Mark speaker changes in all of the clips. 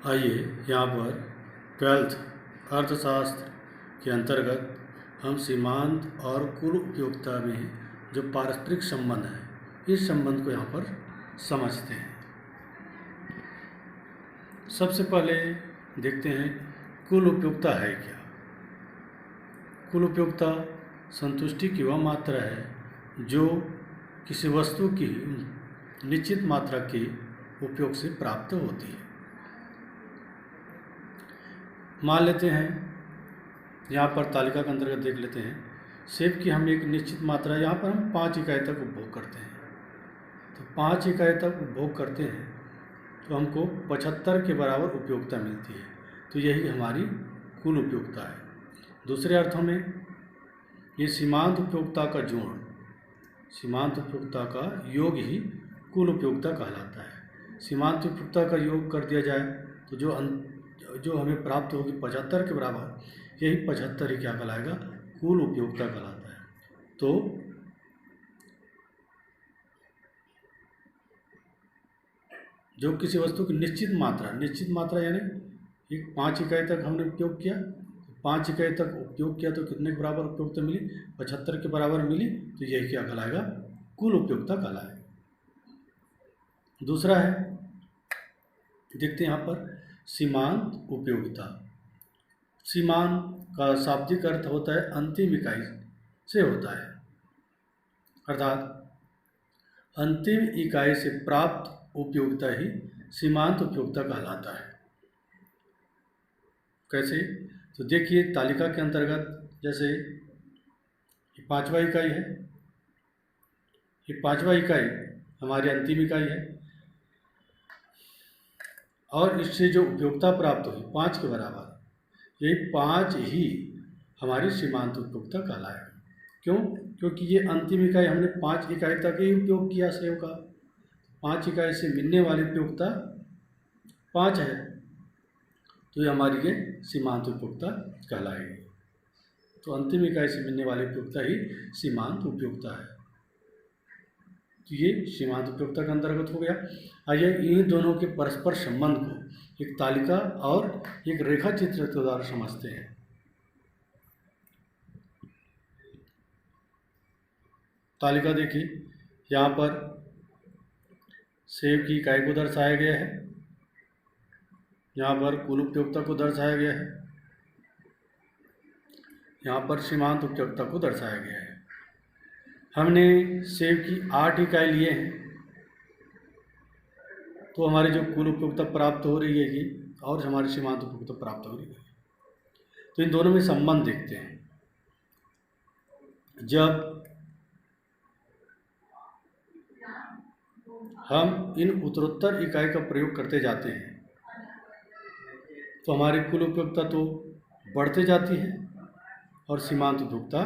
Speaker 1: आइए यहाँ पर 12th अर्थशास्त्र के अंतर्गत हम सीमांत और कुल उपयोगिता में जो पारस्परिक संबंध है इस संबंध को यहाँ पर समझते हैं। सबसे पहले देखते हैं कुल उपयोगिता है क्या। कुल उपयोगिता संतुष्टि की वह मात्रा है जो किसी वस्तु की निश्चित मात्रा के उपयोग से प्राप्त होती है। मान लेते हैं यहाँ पर तालिका के अंतर्गत देख लेते हैं सेब की हम एक निश्चित मात्रा यहाँ पर हम 5 इकाई तक उपभोग करते हैं। तो 5 इकाई तक उपभोग करते हैं तो हमको 75 के बराबर उपयोगिता मिलती है। तो यही हमारी कुल उपयोगिता है। दूसरे अर्थों में ये सीमांत उपयोगिता का जोड़, सीमांत उपयोगिता का योग ही कुल उपयोगिता कहलाता है। सीमांत उपयोगिता का योग कर दिया जाए तो जो हमें प्राप्त होगी 75 के बराबर, यही 75 ही क्या कहलाएगा, कुल उपयोगिता कहलाता है। तो जो किसी वस्तु की निश्चित मात्रा यानी एक 5 इकाई तक हमने उपयोग किया, 5 इकाई तक उपयोग किया तो कितने के बराबर उपयोगिता मिली, 75 के बराबर मिली। तो यही क्या कहलाएगा, कुल उपयोगिता कहलाएगा। दूसरा है, देखते हैं यहाँ पर सीमांत उपयोगिता। सीमांत का शाब्दिक अर्थ होता है अंतिम इकाई से होता है, अर्थात अंतिम इकाई से प्राप्त उपयोगिता ही सीमांत उपयोगिता कहलाता है। कैसे? तो देखिए तालिका के अंतर्गत जैसे ये 5वां इकाई है, ये 5वां इकाई हमारी अंतिम इकाई है और इससे जो उपयोगिता प्राप्त हुई 5 के बराबर, यही 5 ही हमारी सीमांत उपयोगिता कहलाएगा। क्यों? क्योंकि ये अंतिम इकाई हमने 5 इकाई तक ही उपयोग किया सेव का। 5 इकाई से मिलने वाली उपयोगिता 5 है, तो ये हमारी ये सीमांत उपयोगिता कहलाएगी। तो अंतिम इकाई से मिलने वाली उपयोगिता ही सीमांत उपयोगिता है। तो ये सीमांत उपयोगिता का अंतर्गत हो गया। आइए इन दोनों के परस्पर संबंध को एक तालिका और एक रेखा चित्र के द्वारा समझते हैं। तालिका देखिए, यहाँ पर सेब की इकाई को दर्शाया गया है, यहाँ पर कुल उपयोगिता को दर्शाया गया है, यहाँ पर सीमांत उपयोगिता को दर्शाया गया है। हमने सेब की 8 इकाई लिए हैं, तो हमारी जो कुल उपयोगिता प्राप्त हो रही है ये, और हमारी सीमांत उपयोगिता प्राप्त हो रही है। तो इन दोनों में संबंध देखते हैं। जब हम इन उत्तरोत्तर इकाई का प्रयोग करते जाते हैं तो हमारी कुल उपयोगिता तो बढ़ते जाती है और सीमांत उपयोगिता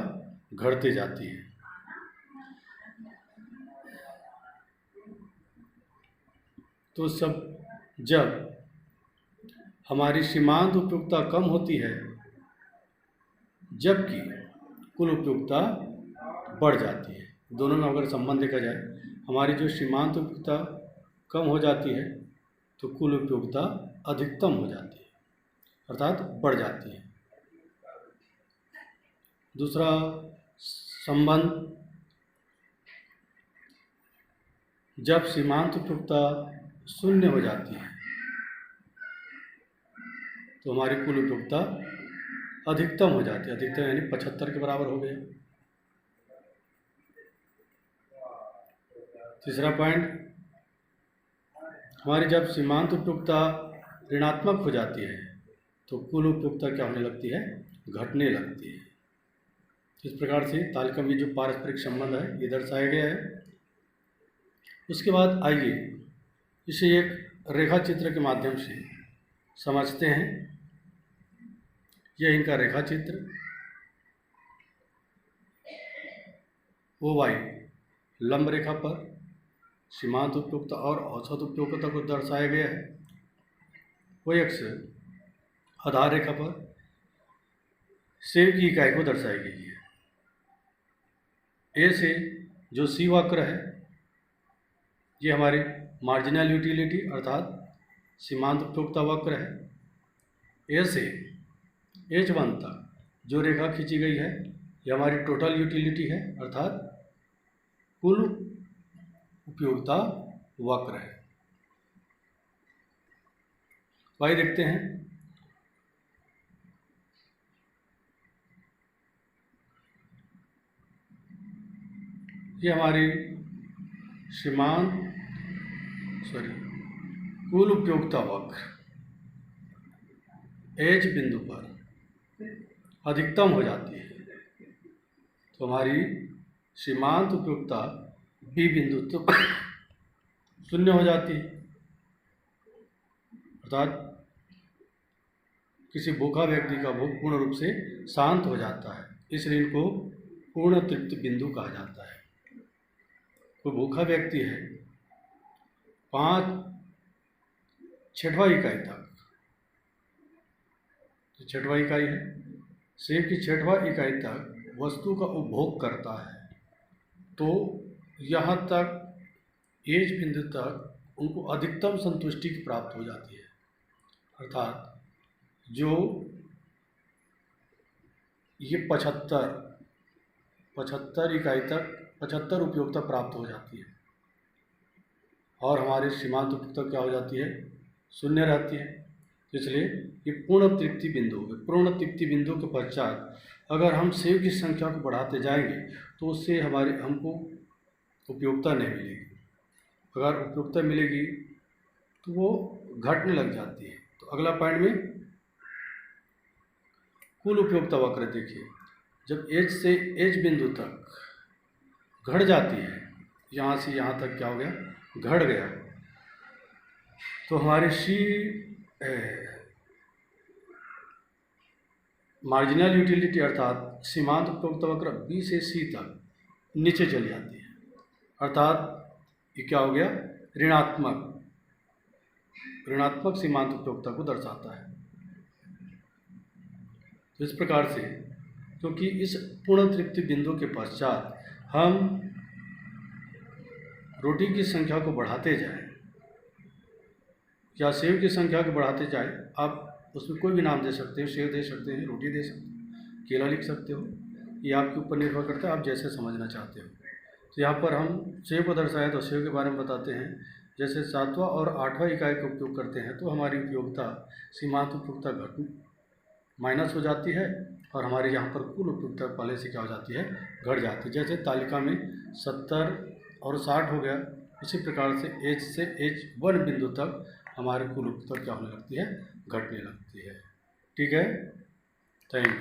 Speaker 1: घटते जाती है। तो जब हमारी सीमांत उपयोगिता कम होती है जबकि कुल उपयोगिता बढ़ जाती है, दोनों में अगर संबंध देखा जाए, हमारी जो सीमांत उपयोगिता कम हो जाती है तो कुल उपयोगिता अधिकतम हो जाती है, अर्थात बढ़ जाती है। दूसरा संबंध, जब सीमांत उपयोगिता 0 हो जाती है तो हमारी कुल उपयोगिता अधिकतम हो जाती है। अधिकतम यानी 75 के बराबर हो गया। तीसरा पॉइंट, हमारी जब सीमांत उपयोगिता ऋणात्मक हो जाती है तो कुल उपयोगिता क्या होने लगती है, घटने लगती है। इस प्रकार से तालिका में जो पारस्परिक संबंध है ये दर्शाया गया है। उसके बाद आइए इसे एक रेखा चित्र के माध्यम से समझते हैं। यह इनका रेखा चित्र OY लंब रेखा पर सीमांत उपयोगिता और औसत उपयोगिता को दर्शाया गया है। OX आधार रेखा पर सेब की इकाई को दर्शाई गई है। ए से जो C वक्र है ये हमारी मार्जिनल यूटिलिटी अर्थात सीमांत उपयोगिता वक्र है। ए से H1 तक जो रेखा खींची गई है ये हमारी टोटल यूटिलिटी है, अर्थात कुल उपयोगिता वक्र है। वही देखते हैं, ये हमारी कुल उपयोगिता वक्र H बिंदु पर अधिकतम हो जाती है, तो हमारी सीमांत उपयोगिता B बिंदु तो शून्य हो जाती है, अर्थात किसी भूखा व्यक्ति का भूख पूर्ण रूप से शांत हो जाता है, इसलिए इनको पूर्ण तृप्ति बिंदु कहा जाता है। तो भूखा व्यक्ति है 5/6 इकाई तक, तो 6वां इकाई है, सेब की 6वां इकाई तक वस्तु का उपभोग करता है, तो यहाँ तक एज बिंदु तक उनको अधिकतम संतुष्टि की प्राप्त हो जाती है, अर्थात जो ये 75 इकाई तक 75 उपयोगिता प्राप्त हो जाती है, और हमारी सीमांत उपयोगिता क्या हो जाती है, शून्य रहती है। इसलिए ये पूर्ण तृप्ति बिंदु है। पूर्ण तृप्ति बिंदु के पश्चात अगर हम सेब की संख्या को बढ़ाते जाएंगे तो उससे हमको उपयोगिता नहीं मिलेगी। अगर उपयोगिता मिलेगी तो वो घटने लग जाती है। तो अगला पॉइंट में कुल उपयोगिता वक्र देखिए, जब H से H बिंदु तक घट जाती है, यहाँ से यहाँ तक क्या हो गया, घट गया, तो हमारी मार्जिनल यूटिलिटी अर्थात सीमांत उपयोगिता वक्र B से C तक नीचे चली जाती है, अर्थात ये क्या हो गया, ऋणात्मक सीमांत उपयोगिता को दर्शाता है। तो इस प्रकार से क्योंकि इस पूर्ण तृप्ति बिंदु के पश्चात हम रोटी की संख्या को बढ़ाते जाएं या सेब की संख्या को बढ़ाते जाएं, आप उसमें कोई भी नाम दे सकते हो, सेब दे सकते हैं, रोटी दे सकते हो, केला लिख सकते हो, ये आपके ऊपर निर्भर करता है, आप जैसे समझना चाहते हो। तो यहाँ पर हम सेब को दर्शाया तो सेब के बारे में बताते हैं, जैसे 7वां और 8वां इकाई का उपयोग करते हैं तो हमारी उपयोगिता सीमांत उपयोगिता माइनस हो जाती है, और हमारे यहाँ पर कुल उपयोगिता पहले से क्या हो जाती है, घट जाती है। जैसे तालिका में 70 और 60 हो गया, इसी प्रकार से H से H1 बिंदु तक हमारे कुल उपयोगिता क्या होने लगती है, घटने लगती है। ठीक है, थैंक यू।